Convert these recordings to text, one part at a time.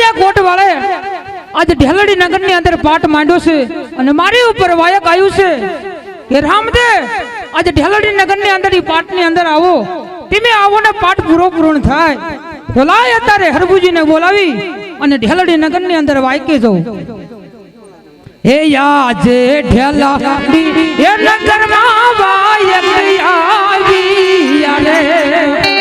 ખીમડિયા કોટ વાળે આજ ઢેલડી નગર ની અંદર પાઠ માંડ્યો છે અને મારી ઉપર વાયક આવ્યું છે કે રામદે આજ ઢેલડી નગર ની અંદર પાઠ ની અંદર આવો તમે આવો ને પાઠ પૂર્ણ થાય તો લાય અત્યારે હરભુજી ને બોલાવી અને ઢેલડી નગર ની અંદર વાયકે જવું હે યાજે ઢેલાડી એ નગર માં વાયક આવી રે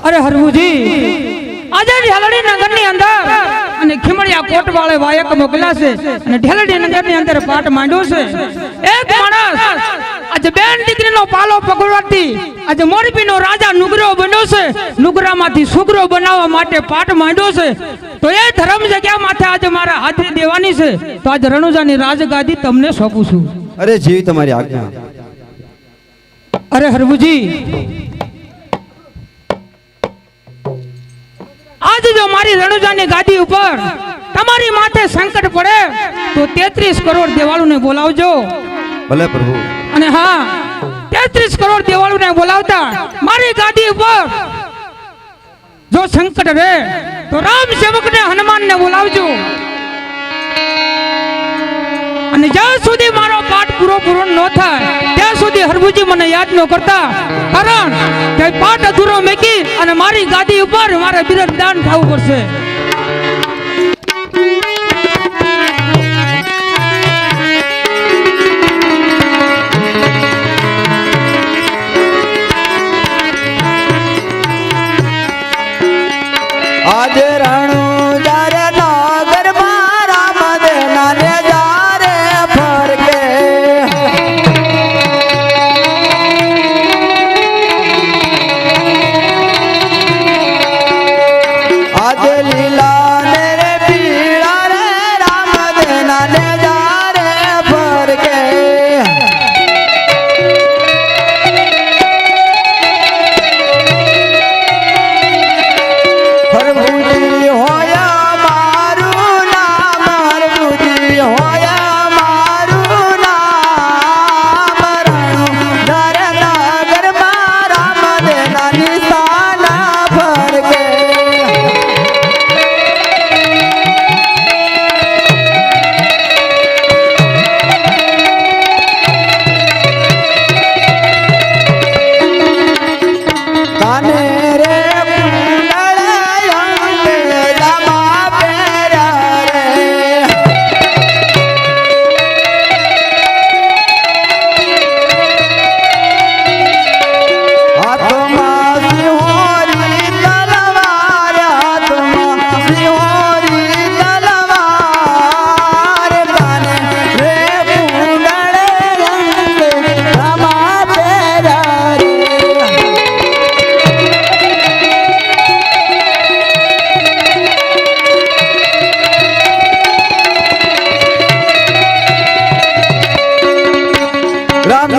અરે હરભુજી આજે ઢેલડી નગર ની અંદર અને ખીમડિયા કોટ વાળે વાયક મોકલ્યા છે અને ઢેલડી નગર ની અંદર પાઠ માંડ્યો છે એક માણસ આજે બેન દીકરીનો પાલો પકડવાથી આજે મોરબીનો રાજા નુગરો બન્યો છે નુગરામાંથી સુગરો બનાવવા માટે પાઠ માંડ્યો છે તો એ ધર્મ જગ્યા માથે આજે મારા હાજરી દેવાની છે તો આજે રણુજાની રાજગાદી તમને સોંપું છું અરે જેવી તમારી આજ્ઞા અરે હરભુજી આજ જો મારી રણુજાની ગાદી ઉપર તમારી માથે સંકટ પડે તો 33 કરોડ દેવાળુને બોલાવજો ભલે પ્રભુ અને હા 33 કરોડ દેવાળુને બોલાવતા મારી ગાદી ઉપર જો સંકટ રહે તો રામ સેવકને હનુમાનને બોલાવજો અને જ્યાં સુધી મારો પાઠ પૂરો ન થાય ત્યાં સુધી હરભુજી મને યાદ ન કરતા કારણ કે પાઠ અધૂરો મેકી અને મારી ગાદી ઉપર મારે બિરદાન થવું પડશે આજે રણુ જારે નગર માં રામ દેના ને જારે ફરકે આજે લીલા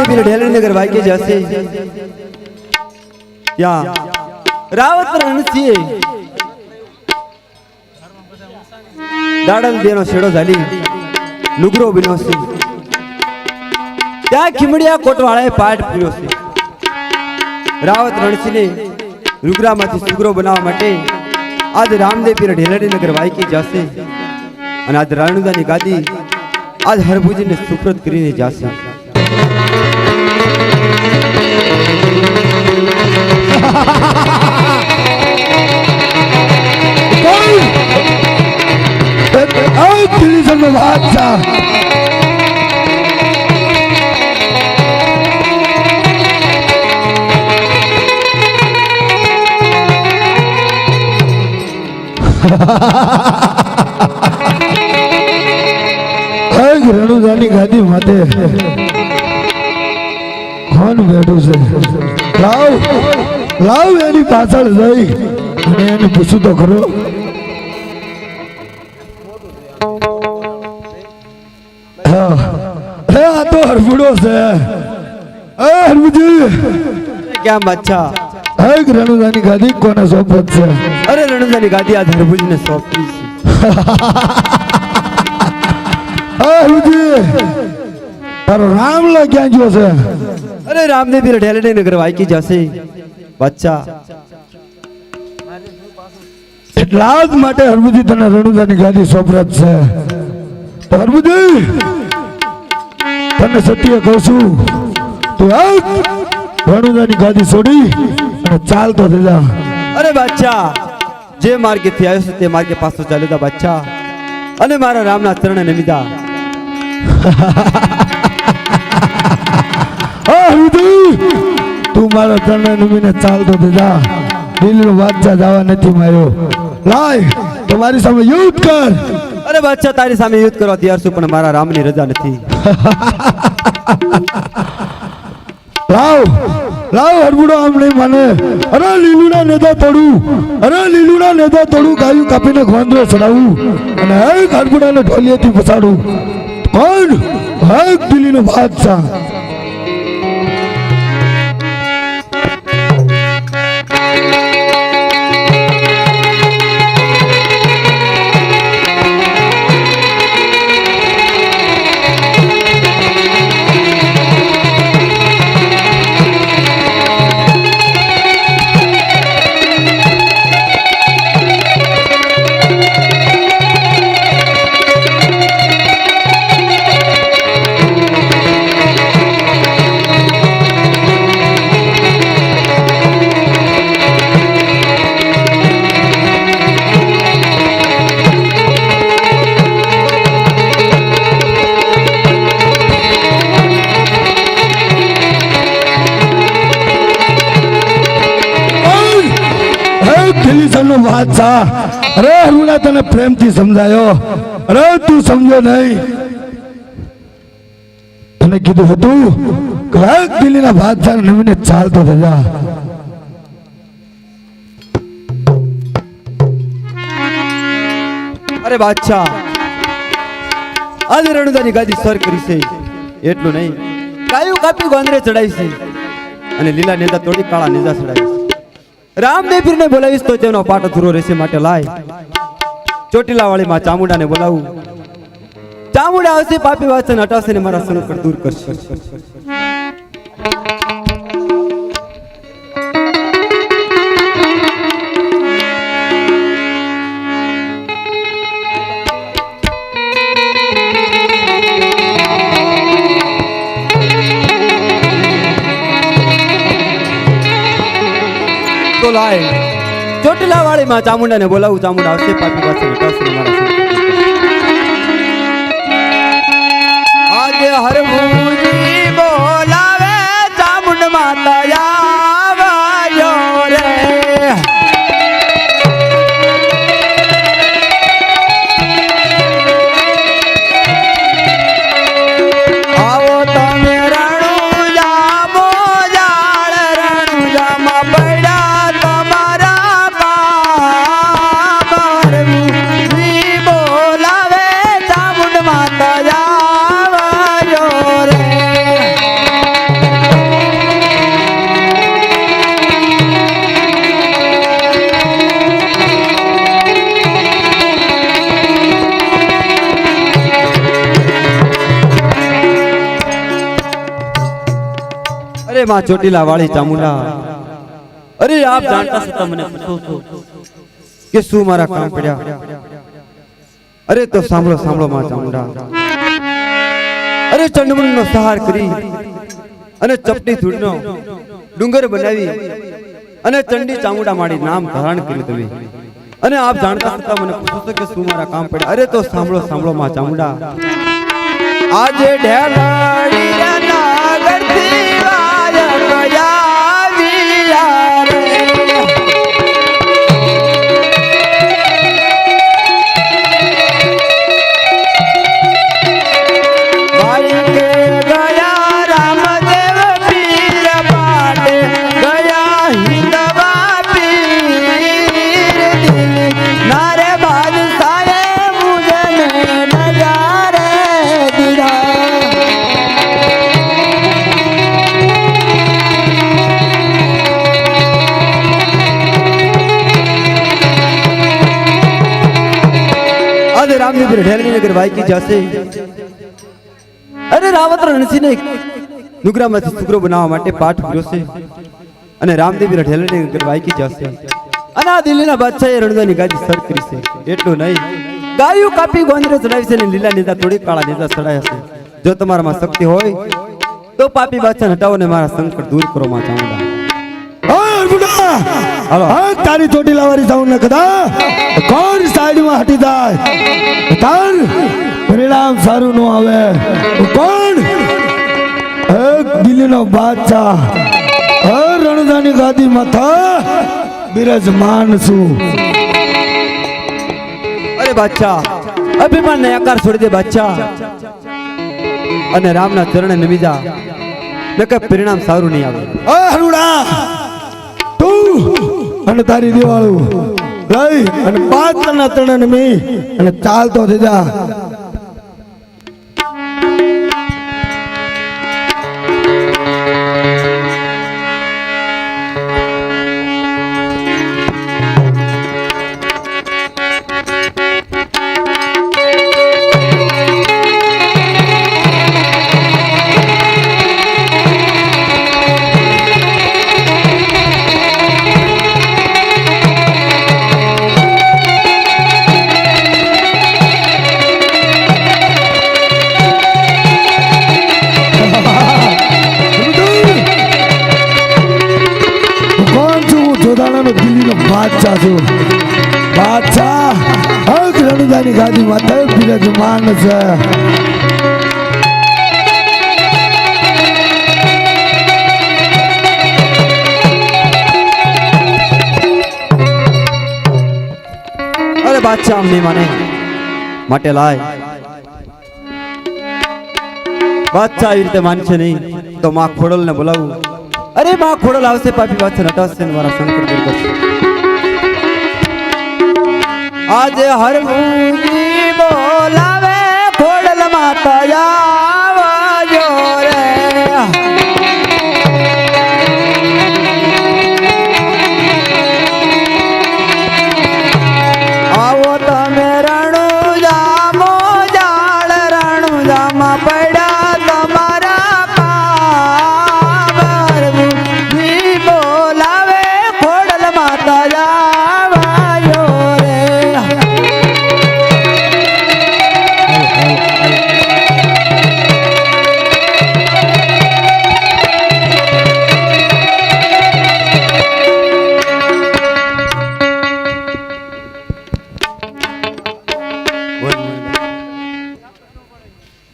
પીર ઢેલણી નગર વાગ્યે જશે ત્યાં રાવત રણસિંહે દાડલ દેનો છેડો ઝાલી લુગરો બન્યો છે ત્યાં ખીમડિયા કોટવાળાએ પાઠ પીડ્યો છે રાવત રણસિંહને લુગરામાંથી સુગરો બનાવવા માટે આજ રામદેવ પીર ઢેલડી નગર વાયકી જશે અને આજ રાણુદાની ગાદી આજ હરભુજીને સુપ્રત કરીને જશે રણુદાની ગાદી માથે કોણ બેઠું છે લાવ લાવ એની પાછળ જઈ અને એને પૂછું તો ખરો આ તો હરફુડો છે હરફુજી ક્યાં બાદશાહ રણુદાની ગાદી કોને સોંપત છે અરે રણુદાની ગાદી આજ હરભુજીને સોંપી છે તારો રામલો ક્યાં ગયો છે અરે રામદેવ પીર ઢેલડી નગર વાયકી જશે બાદશાહ એટલા જ માટે હરભુજી તને રણુદાની ગાદી સોંપરત છે તો હરભુજી તને સત્ય કહું છું તું રણુદાની ગાદી છોડી અને ચાલતો થઈ જા અરે બાદશાહ જે માર્ગે થી આવ્યો છે તે માર્ગે પાછો ચાલ્યો તા બાદશાહ અને મારા રામના ચરણે નમીદા તું મારા ચરણે નમીને ચાલતો થઈ જા દિલનો બાદશાહ જવા નથી માર્યો લાય તમારી સામે યુદ્ધ કર અરે બાદશાહ તારી સામે યુદ્ધ કરવા તૈયાર છું પણ મારા રામની રજા નથી લાવ લાવ હરબુડો આમ નહીં માને અરે લીલુડા નેતા તોડું ગાયું કાપીને ગોંદરો ચડાવું અને એક હરબુડાને ઢોલિયાથી ફસાડું કોણ એક દિલ્હીનો બાદશાહ અરે હરુણા તને પ્રેમથી સમજાયો અરે તું સમજો નહીં તને કીધું હતું કે દિલ્હીના બાદશાહ નવીને ચાલતો થયા અરે બાદશાહ આજે રણુદાની ગાદી સર કરી છે એટલું નહીં ગાયું કાપી ગોંદરે ચડાવી છે અને લીલા નેજા તોડી કાળા નેજા ચડાવી છે રામદેવ પીરને બોલાવીશ તો તેનો પાટ અધૂરો રહેશે માટે લાય ચોટીલા વાળી માં ચામુંડાને બોલાવું ચામુંડા આવશે પાપી વાસન હટાવશે ને મારા સંકટ દૂર કરશે તો લાય ચોટીલા વાળી માં ચામુંડાને બોલાવું ચામુંડા આવશે પાપી વાસન હટાવશે ને મારા સંકટ આજે હરભુજી બોલાવે ચામુંડ માતા આવ્યો રે આવો તમે રણુજા મોજાળ રણુજામાં પડ્યા તમારા કામ अरे माँ चोटीला वाली चामुंडा, अरे आप जानता सता मने पूछो છો કે શું મારા કામ પડ્યા? અરે તો સાંભળો સાંભળો માં ચામુંડા, અરે ચંડમુંડનો સહાર કરી અને ચપટી ધૂળનો ડુંગર બનાવી અને ચંડી ચામુંડા માડી નામ ધારણ કર્યું તમે, અને આપ જાણતા હતા મને પૂછો છો કે શું મારા કામ પડ્યા? અરે તો સાંભળો સાંભળો માં ચામુંડા, આજે ઢેલાડી નાગરથી વાય ગયા રે, રામદેવપુર ઢેલની નગર વાયકી જશે. અરે રાવત રણસિંહને નુગરામાંથી સુગ્રો બનાવવા માટે પાઠ કર્યો છે, અને રામદેવપુર ઢેલની નગર વાયકી જશે. અને આ દિલ્હીના બાદશાહે રણદાની ગાદી સર કરી છે. એટલું નહીં, ગાયું કાપી ગોંદરે ચડાવી છે અને લીલા નેતા તોડી કાળા નેતા ચડાયા છે. જો તમારામાં શક્તિ હોય તો પાપી બાદશાહ હટાવો ને મારા સંકટ દૂર કરો માં ચામુંડા. હાલો તારી ચોટીલા વાળી સાઉન્ડ ન કદા કોણ સાઈડ માં હટી જાય, તાર પરિણામ સારું ન આવે. કોણ એક દિલ્હીનો બાદશાહ રણદાની ગાદી માથા બિરાજમાન છું. અરે બાદશાહ અભિમાન ને આકાર છોડી દે બાદશાહ, અને રામના ચરણે નમી જા, ને કે પરિણામ સારું નહીં આવે. હરુડા તું અને તારી દિવાળું લઈ અને પાત્રના તણે નમી અને ચાલતો થઈ જા. દિલ્હીનો બાદશાહ છું. બાદશાહ રણદાની ગાદી માથે બિરાજમાન છે. અરે બાદશાહ અમને માને માટે લાય. બાદશાહ આવી રીતે માનશે નહીં તો માં ખોડલ ને બોલાવું. અરે માં ખોડલ આવશે, પાપી બાદશાહ હટાવશે ને મારા સંકટ દૂર કરશે. આજે હરમુજી બોલાવે ખોડલ માતા આવજો રે. આવો તમે રણુજામો જાળ રણુજામાં પડ્યા તમારા પાવર. જી બોલાવે ખોડલ માતા આવજો રે.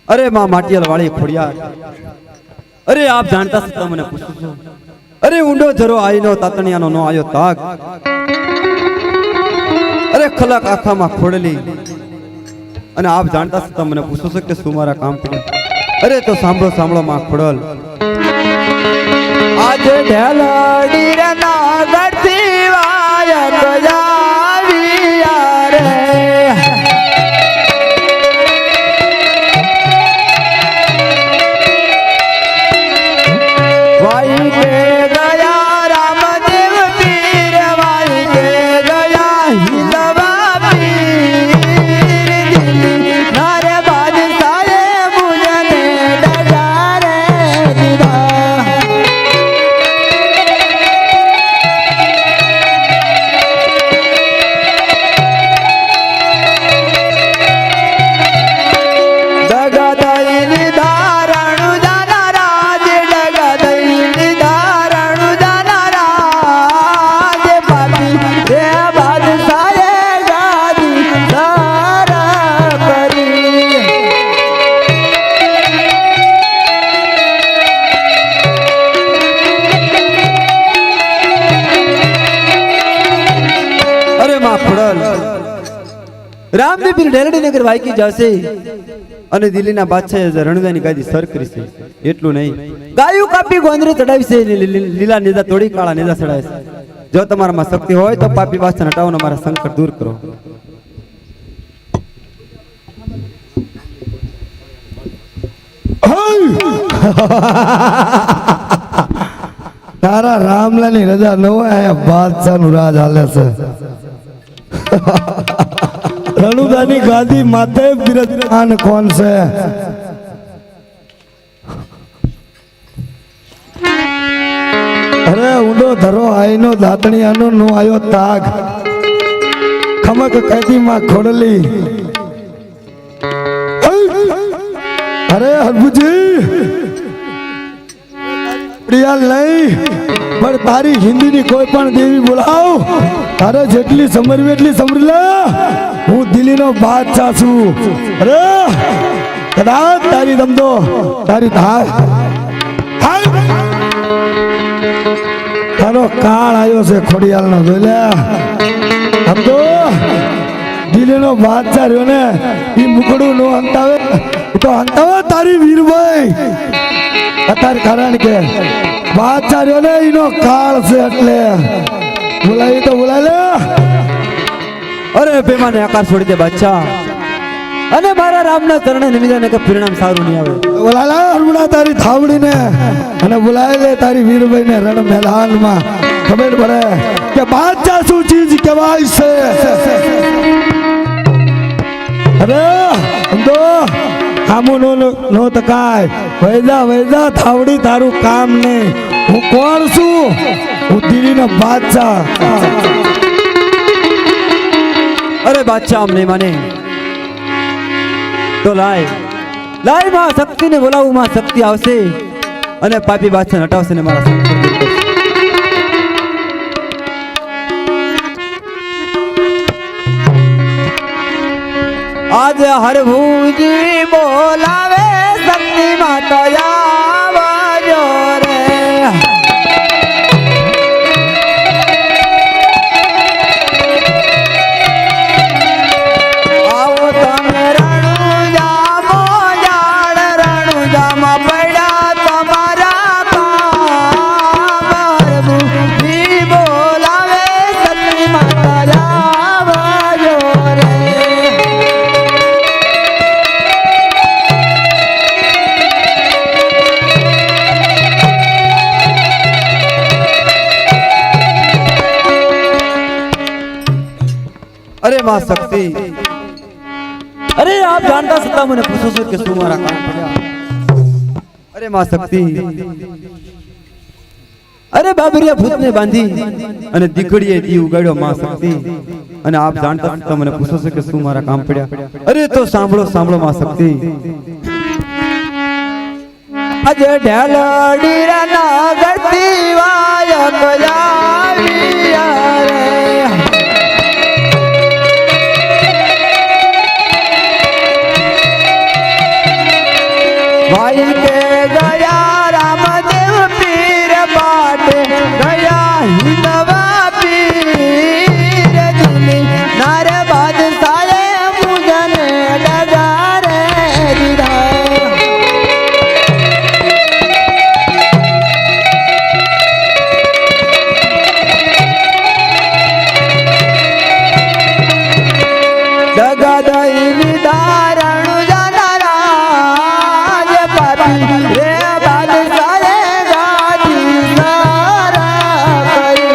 अरे माँ माटियल वाली खोड़िया, अरे आप जानता सकता मैंने पूछो छो. अरे ऊंडो जरो आई नो तातणिया नो आयो ताक. अरे खलक आखा मां खोड़ली, અને આપ જાણતા હતા મને પૂછો છો કે શું મારા કામ પડ્યા? અરે તો સાંભળો સાંભળો માં ખોડલ, આજે ઢેલડી રે નાગરથી વાય ગજાવિયા રે. વાઈ કે ગયા રામદેવ પીર, વાઈ કે ગયા હિલવા પીર. નારે બાદશાહે મુજને ડગારે દીધા. રામદેવપીર ઢેલડી નગર વાયકી જશે અને દિલ્હીના બાદશાહે રણુદાની ગાદી સર કરી છે. એટલું નહીં, ગાયું કાપી ગોંદરે ચડાવી છે, લીલા નેજા તોડી કાળા નેજા ચડાવે છે. જો તમારામાં શક્તિ હોય તો પાપી બાદશાહ હટાવો, મારા સંકટ દૂર કરો. તારા રામલાની રજા ન હોય, અહીંયા બાદશાહ નું રાજ હાલે છે. રણુદાની ગાદી માથે બિરાજમાન કોણ છે? અરે ઊંડો ધરો આઈનો દાતણિયાનો નો આયો તાગ, ખમક કદીમાં ખોડલી. અરે હરભુજી પ્રિયાલ નહીં, પણ તારી હિન્દીની કોઈ પણ દેવી બોલાવ, તારે જેટલી સમરવી એટલી સમરી લે. હું દિલ્હીનો બાદશાહ છું. અરે કદાચ તારી દમદો તારી ધાર તારો કાળ આવ્યો છે ખોડિયાલનો, જોઈ લે. આમ તો દિલ્હીનો બાદશાહ રહ્યો ને, એ મુકડું નો હંતાવે તો હંતાવે તારી વીરભાઈ. અત્યારે કારણ કે બાદશાહ રહ્યો ને એનો કાળ છે, એટલે બોલાવી તો બોલાય લે. અરે બેમાને આકાર છોડી દે બાદશાહ, અને મારા રામના ચરણે નમીજાને કે પરિણામ સારું નહીં આવે. બોલાલા હરમણા તારી થાવડીને અને બોલાય લે તારી વીરભાઈને રણ મેદાનમાં. ખબર પડે કે બાદશાહ શું ચીજ કહેવાય છે. અરે સમજો કામું નો તકાય, વૈદા વૈદા થાવડી તારું કામ નહીં. હું કોણ છું? હું દિલ્હીનો બાદશાહ. અરે બાદશાહ આમ નહીં માને તો લાય લાય, માં શક્તિ ને બોલાવું, માં શક્તિ આવશે અને પાપી બાદશાહ હટાવશે ને મારા સંકટ દૂર કરશે. આજે હરભુજી બોલાવે શક્તિ માતા આવજો રે. આવો તમે રણુજામો જાળ, રણુજામાં પડ્યા તમારા કામ. હરભુજી બોલાવે શક્તિ માતા આવજો રે. अरे मां शक्ति, अरे आप जानता सत्ता मैंने पूछो सो कि શું મારા કામ પડ્યા. અરે માं શક્તિ, અરે બાબરિયા ભૂતને બાંધી અને દીકડીએ દી ઉગાડ્યો માं શક્તિ, અને આપ જાણતા સત્તા મને પૂછો છો કે શું મારા કામ પડ્યા. અરે તો સાંભળો સાંભળો માं શક્તિ. આજે ઢેલડી રના ગરતી વાયક જાવિયા રે. भाई के गया रामदेव पीर बाटे, गया हिंदवा पीर दिल्ली नार बादशाह मुझने डगा रे दिधा. डगा दई निधारण रे बादशाह गादी सारा करी.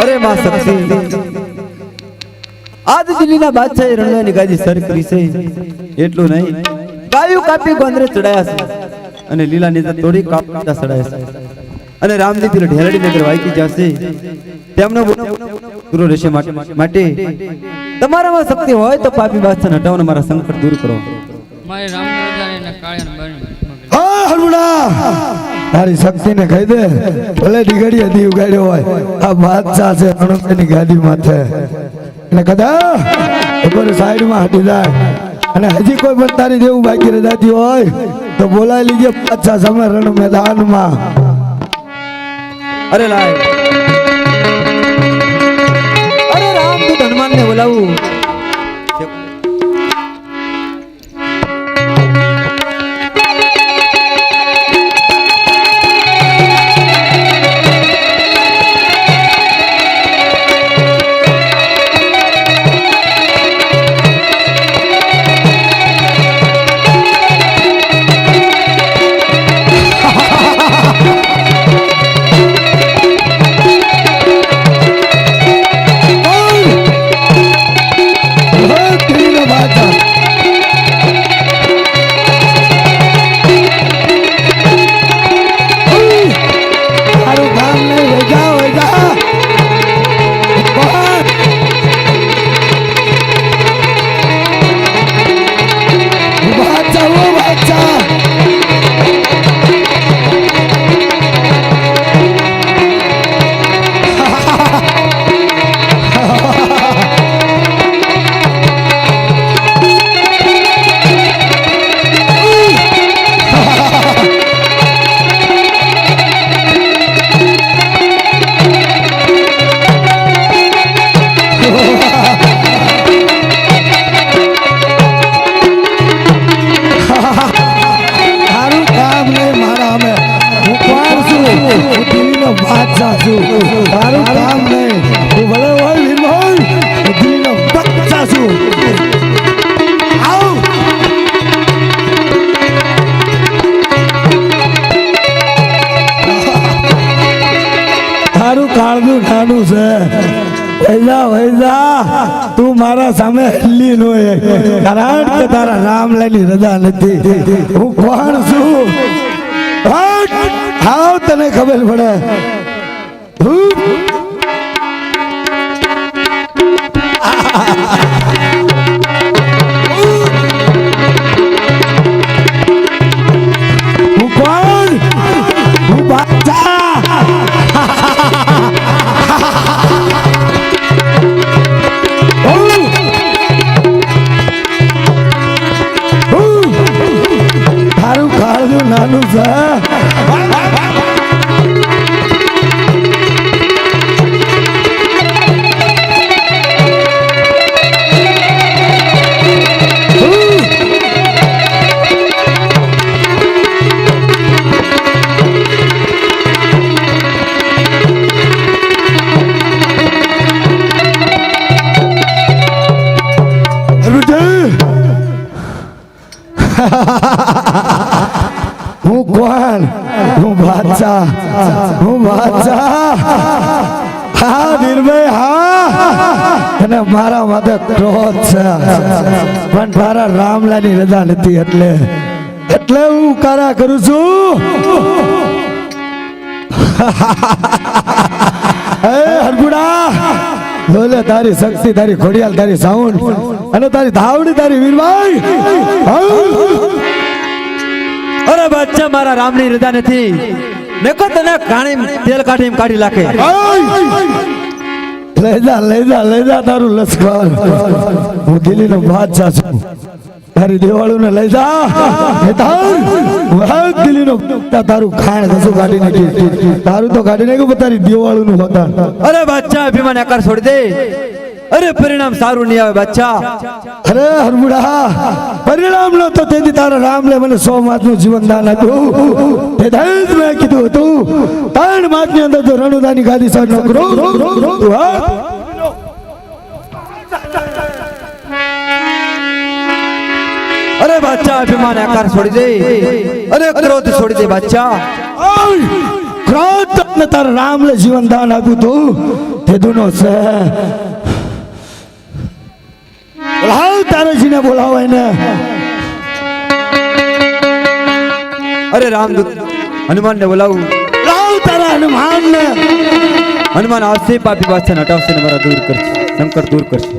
અરે માં શક્તિ, આજ દિલ્હીના બાદશાહે રણુદાની ગાદી સર કરી છે. એટલું નહીં, ગાયું કાપી ગોંદરે ચડાયા છે અને લીલા નેજા તોડી કાપતા ચડાયા છે. અને રામદેવપીર ઢેલડી નગર વાયકી જશે, તેમનો પૂરો રહેશે. માટે તમારામાં શક્તિ હોય તો પાપી બાદશાહ હટાવો, મારા સંકટ દૂર કરો. મારી રામરાજાને કાળિયાને બની. હા હરમણા તારી શક્તિને કહી દે, ભલે દીગડી દી ઉગાડ્યો હોય, આ બાદશાહ છે રણુદાની ગાદી માથે. અને કદાચ ઉપર સાઈડમાં હટી જાય અને હજી કોઈ પણ તારી જેવું બાકી રજાતી હોય તો બોલાવી લીજે પાછા સામે રણ મેદાનમાં. અરે લાય, અરે રામદૂત હનુમાનને બોલાવું. તારું કામ નહીં, તું ભલે હોય વીરમોહન, દિલ્હીનો બચ્ચા છું. આવ તારું કાળનું નાનું છે. વૈજા તું મારા સામે હલ્લી નો કારણ કે તારા રામલાની રજા નથી. હું કોણ છું? હાવ તને ખબર પડે. હું કોણ? હું બાદશાહ. તારું કાળનું નાનું છે. હું કોણ? હું બાદશાહ. હું બાદશાહ. હા નિર્ભય, હા. અને મારા માથે ક્રોધ છે, પણ તારા રામલાની રજા નથી, એટલે હું કારા કરું છું. હે હરગુડા, બોલે તારી શક્તિ, તારી ખોડિયાલ, તારી સાઉન્ડ અને તારી ધાવડી, તારી વીરભાઈ. અરે બચ્ચા, મારા રામની રજા નથી. નકો તને કાણી તેલ કાઢી લાખે. લઈ જા તારું લશ્કર. હું દિલ્હીનો બાદશાહ છું. તારી દેવાળું ને લઈ જા. દિલ્હીનો તારું ખાણ કશું કાઢી નાખી. તારું તો કાઢી નાખ્યું, તારી દેવાળું નું હોતા. અરે બચ્ચા, અભિમાન આકાર છોડી દે. અરે પરિણામ સારું નહીં આવે બચ્ચા. અરે હરબુડા, પરિણામ નો તો તેથી તારા રામલે મને 100 માસનું જીવન દાન આપ્યું. તે દહેજ મેં કીધું હતું 3 માસની અંદર જો રણુદાની ગાદી સર ન કરો. અરે બચ્ચા, અભિમાન આકાર છોડી દે. અરે ક્રોધ છોડી દે બચ્ચા. ક્રોધ ને તારા રામલે જીવન દાન આપ્યું તું તે દુનો છે. બોલાવ તારાજીને, બોલાવ એને. અરે રામદૂત હનુમાનને બોલાવું. લાવ તારા હનુમાનને. હનુમાન આવશે, પાપી બાદશાહ હટાવશે ને મારા દૂર કરશે, સંકટ દૂર કરશે.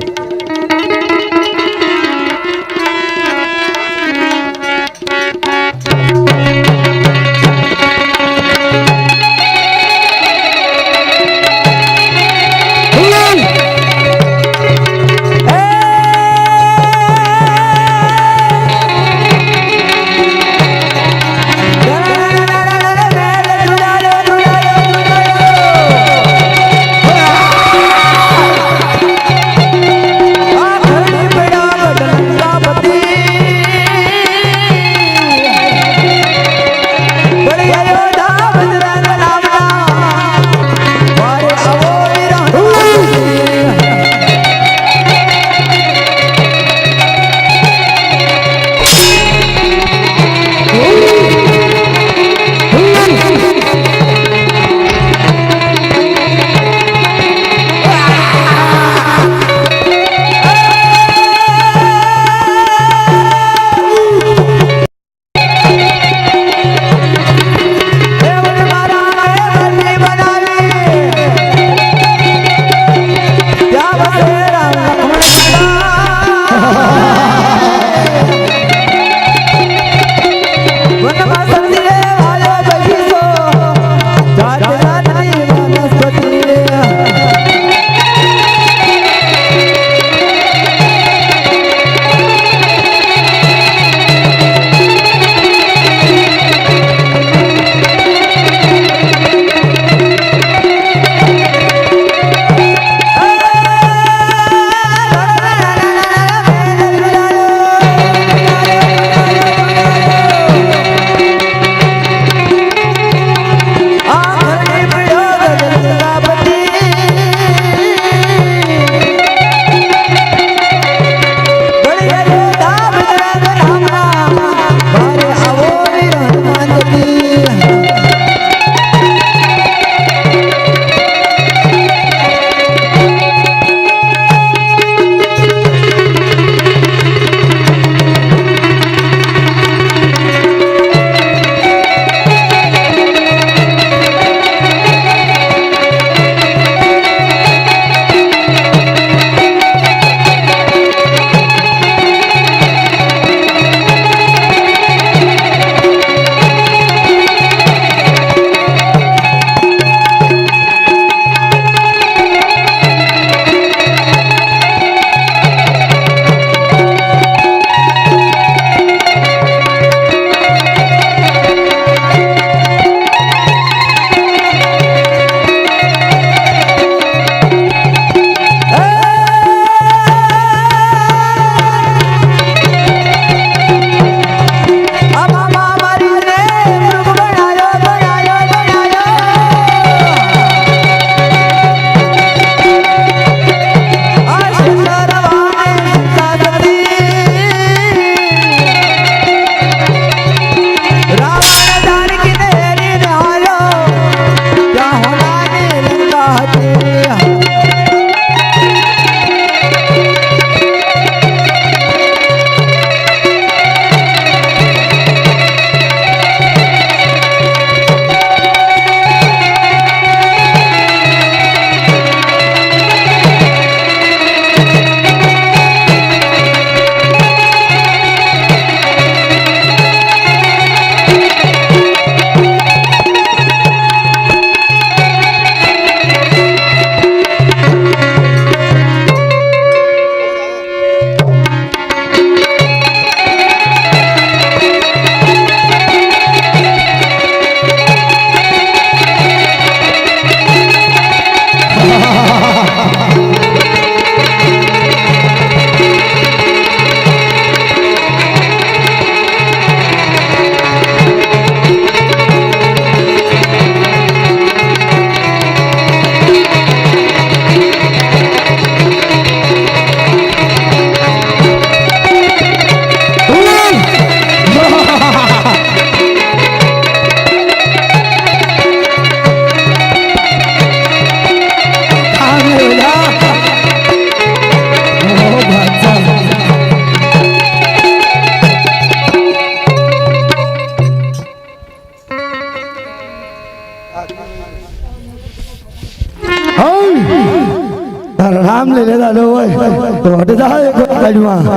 રામ ને લેતા લો હોય તો હટ જાય એક કાઢમાં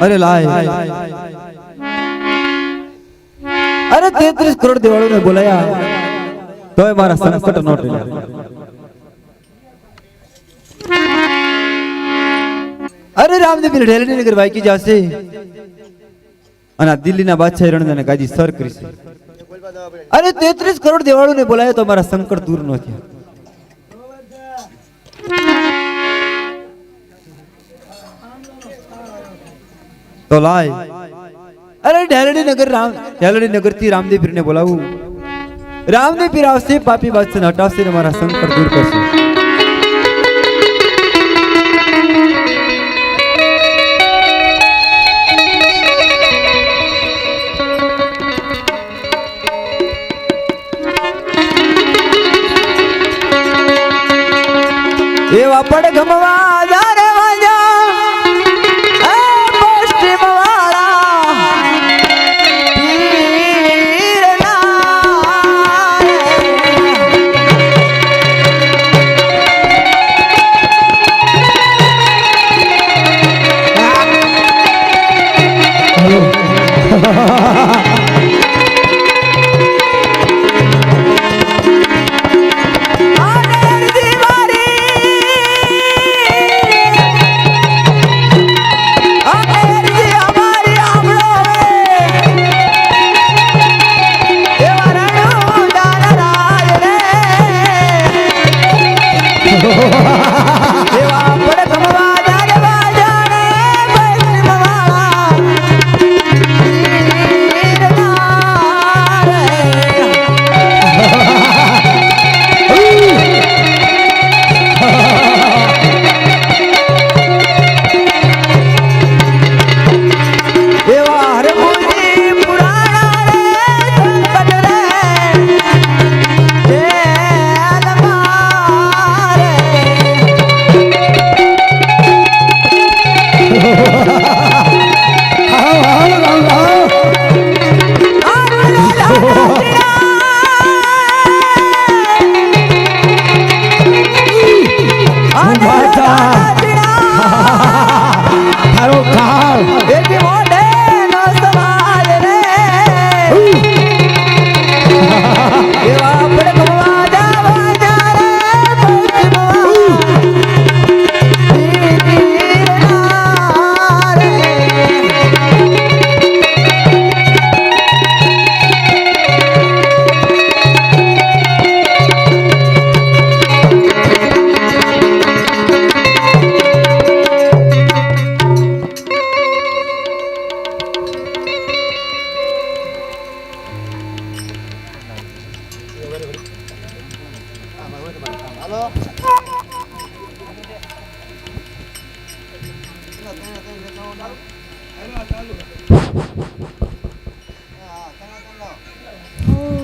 અરે લાય અરે 33 કરોડ દેવાળો ને બોલાયા તોય મારા સંકટ નો ટળ્યા અરે રામદેવ ઢેલની નગર વાકી જશે અને દિલ્હીના બાદશાહ રણને ગાજી સર કરી છે અરે 33 કરોડ દેવાળો ને બોલાયા તો મારા સંકટ દૂર ન થયા તો લાય અરે ઢેલડી નગર થી રામદેવ પીર ને બોલાવું રામદેવ પીર આવશે પાપી બાદશાહ ને હટાવશે ને મારા સંકટ દૂર કરશે એવા પડ ગમવા જારે વાજા એ પશ્ચિમ વાળા પીરના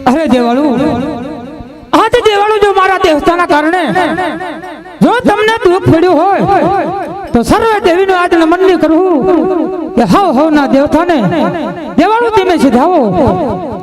અરે દેવાળું આજે દેવાળું જો મારા દેવતાના કારણે જો તમને દુઃખ પડ્યું હોય તો સર્વે દેવીનો આજ નમન કરવું કે હાવ હાવ ના દેવતાને દેવાળું તમે સીધાવો